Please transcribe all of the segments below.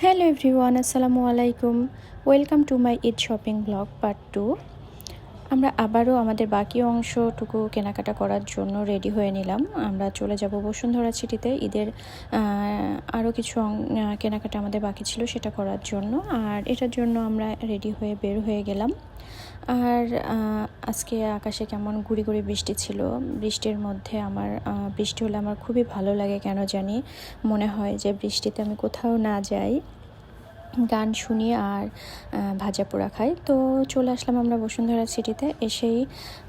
Hello everyone, আসসালামু আলাইকুম। Welcome to my Eid shopping blog part 2। আমরা আবারও আমাদের বাকি অংশটুকু কেনাকাটা করার জন্য রেডি হয়ে নিলাম। আমরা চলে যাব বসুন্ধরা সিটিতে। ঈদের আরও কিছু কেনাকাটা আমাদের বাকি ছিল সেটা করার জন্য, আর এটার জন্য আমরা রেডি হয়ে বের হয়ে গেলাম। আর আজকে আকাশে কেমন গুড়ি গুড়ি বৃষ্টি ছিল। বৃষ্টির মধ্যে বৃষ্টি হলে আমার খুবই ভালো লাগে, কেন জানি মনে হয় যে বৃষ্টিতে আমি কোথাও না যাই, গান শুনি আর ভাজা পোড়া খাই। তো চলে আসলাম আমরা বসুন্ধরা সিটিতে। এসেই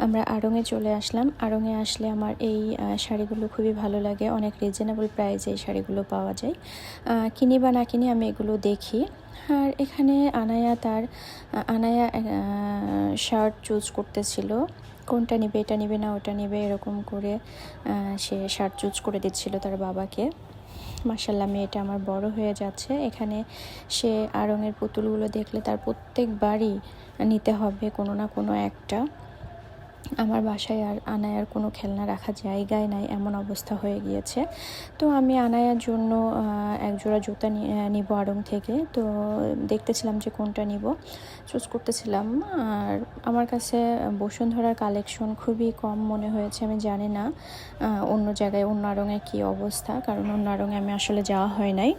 আমরা আড়ংয়ে চলে আসলাম। আড়ংয়ে আসলে আমার এই শাড়িগুলো খুবই ভালো লাগে, অনেক রিজনেবল প্রাইসে এই শাড়িগুলো পাওয়া যায়। কিনি বা না কিনি আমি এগুলো দেখি। আর এখানে আনায়া শার্ট চুজ করতেছিল, কোনটা নিবে, এটা নিবে না ওটা নিবে, এরকম করে সে শার্ট চুজ করে দিচ্ছিল তার বাবাকে। মাশাল্লাহ, মেয়েটা আমার বড় হয়ে যাচ্ছে। এখানে সে আড়ংয়ের পুতুলগুলো দেখলে তার প্রত্যেকবারই নিতে হবে কোনো না কোনো একটা। আমার বাসায় আর আনায়ার কোনো খেলনা রাখার জায়গায় নাই, এমন অবস্থা হয়ে গিয়েছে। তো আমি আনায়ার জন্য একজোড়া জুতা নিব আড়ং থেকে। তো দেখতেছিলাম যে কোনটা নিব, চুজ করতেছিলাম। আর আমার কাছে বসুন্ধরার কালেকশন খুবই কম মনে হয়েছে। আমি জানি না অন্য জায়গায় অন্য আড়ংয়ে কী অবস্থা, কারণ অন্য আড়ংয়ে আমি আসলে যাওয়া হয় নাই।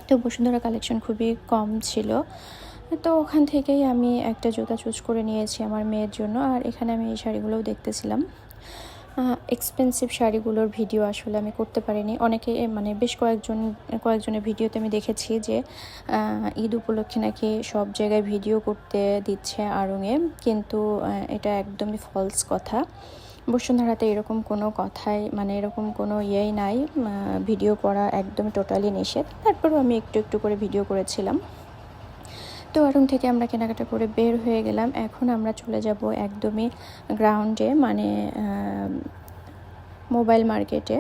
তো বসুন্ধরা কালেকশন খুবই কম ছিল। তো ওখান থেকেই আমি একটা জুতা চুজ করে নিয়েছি আমার মেয়ের জন্য। আর এখানে আমি এই শাড়িগুলোও দেখতেছিলাম। এক্সপেন্সিভ শাড়িগুলোর ভিডিও আসলে আমি করতে পারিনি। অনেকে বেশ কয়েকজনের ভিডিওতে আমি দেখেছি যে ঈদ উপলক্ষে নাকি সব জায়গায় ভিডিও করতে দিচ্ছে আড়ংয়ে, কিন্তু এটা একদমই ফলস কথা। বসুন্ধরাতে এরকম কোনো কথাই এরকম কোনো ইয়েই নাই, ভিডিও করা একদম টোটালি নিষেধ। তারপরেও আমি একটু একটু করে ভিডিও করেছিলাম। তো আড়ং থেকে আমরা কেনাকাটা করে বের হয়ে গেলাম। এখন আমরা চলে যাব একদমই গ্রাউন্ডে, মোবাইল মার্কেটে।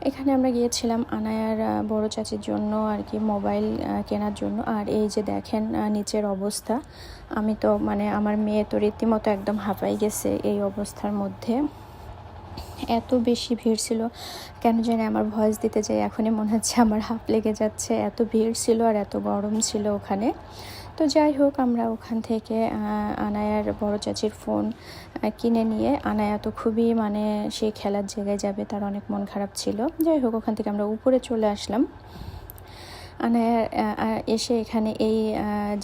এখানে আমরা গিয়েছিলাম আনায়ার বড় চাচির জন্য আর কি, মোবাইল কেনার জন্য। আর এই যে দেখেন নিচের অবস্থা, আমি তো আমার মেয়ে তো রীতিমতো একদম হাঁপাই গেছে এই অবস্থার মধ্যে। এত বেশি ভিড় ছিল, কেন জানি আমার ভয়েস দিতে যাই এখনই মনে হচ্ছে আমার হাঁপ লেগে যাচ্ছে, এত ভিড় ছিল আর এত গরম ছিল ওখানে। তো যাই হোক, আমরা ওখান থেকে আনায়ার বড় চাচির ফোন কিনে নিয়ে, আনায়া তো খুবই সে খেলার জায়গায় যাবে, তার অনেক মন খারাপ ছিল। যাই হোক, ওখান থেকে আমরা উপরে চলে আসলাম। আনায়া এসে এখানে এই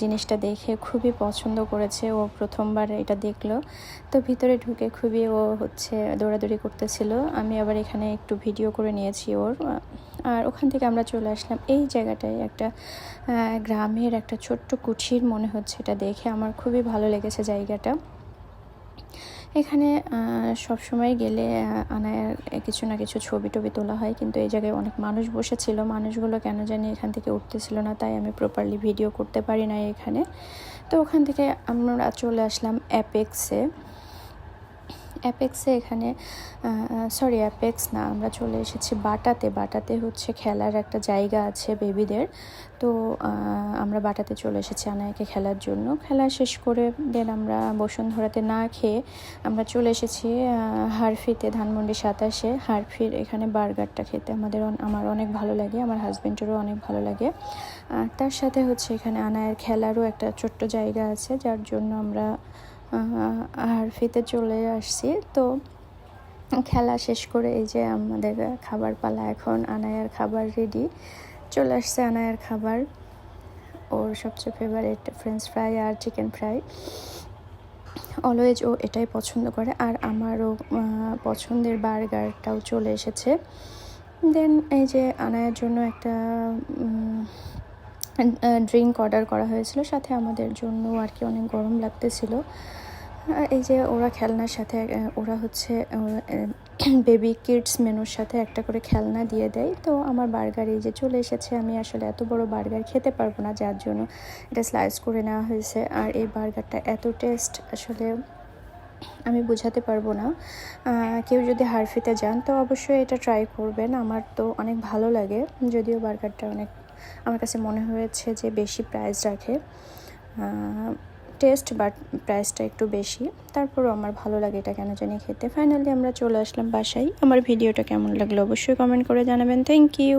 জিনিসটা দেখে খুবই পছন্দ করেছে। ও প্রথমবার এটা দেখলো, তো ভিতরে ঢুকে খুবই ও দৌড়াদৌড়ি করতেছিল। আমি আবার এখানে একটু ভিডিও করে নিয়েছি ওর। আর ওখান থেকে আমরা চলে আসলাম এই জায়গাটায়, একটা গ্রামের একটা ছোট্ট কুঠির মনে হচ্ছে। এটা দেখে আমার খুবই ভালো লেগেছে জায়গাটা। এখানে সব সময় গেলে আনায়ার কিছু না কিছু ছবি টবি তোলা হয়, কিন্তু এই জায়গায় অনেক মানুষ বসেছিল, মানুষগুলো কেন জানি এখান থেকে উঠতেছিল না, তাই আমি প্রপারলি ভিডিও করতে পারি না এখানে। তো ওখান থেকে আমরা চলে আসলাম অ্যাপেক্সে। এখানে অ্যাপেক্স না, আমরা চলে এসেছি বাটাতে হচ্ছে খেলার একটা জায়গা আছে বেবিদের। তো আমরা বাটাতে চলে এসেছি আনায়াকে খেলার জন্য। খেলা শেষ করে দেন আমরা বসুন্ধরাতে না খেয়ে আমরা চলে এসেছি হারফিতে, ধানমন্ডি 27-এ হারফির এখানে বার্গারটা খেতে আমার অনেক ভালো লাগে, আমার হাজব্যান্ডেরও অনেক ভালো লাগে। আর তার সাথে এখানে আনায়ার খেলারও একটা ছোট্ট জায়গা আছে, যার জন্য আমরা হারফিতে চলে আসছি। তো খেলা শেষ করে এই যে আমাদের খাবার পালা, এখন আনায়ার খাবার রেডি। চলে আসছে আনায়ার খাবার, ওর সবচেয়ে ফেভারিট ফ্রেঞ্চ ফ্রাই আর চিকেন ফ্রাই। অলওয়েজ ও এটাই পছন্দ করে। আর আমারও পছন্দের বার্গারটাও চলে এসেছে। দেন এই যে আনায়ার জন্য একটা ড্রিঙ্ক অর্ডার করা হয়েছিল, সাথে আমাদের জন্য আর কি, অনেক গরম লাগতেছিল। এই যে ওরা খেলনার সাথে ওরা বেবি কিডস মেনুর সাথে একটা করে খেলনা দিয়ে দেয়। তো আমার বার্গার এই যে চলে এসেছে। আমি আসলে এত বড় বার্গার খেতে পারবো না, যার জন্য এটা স্লাইস করে নেওয়া হয়েছে। আর এই বার্গারটা এত টেস্ট আসলে আমি বোঝাতে পারবো না। কেউ যদি হারফিতে যান তো অবশ্যই এটা ট্রাই করবেন। আমার তো অনেক ভালো লাগে, যদিও বার্গারটা আমার কাছে মনে হয়েছে যে বেশি প্রাইস রাখে, বাট প্রাইসটা একটু বেশি। তারপরও আমার ভালো লাগে এটা কেন জানি খেতে। ফাইনালি আমরা চলে আসলাম বাসায়। আমার ভিডিওটা কেমন লাগলো অবশ্যই কমেন্ট করে জানাবেন। Thank you.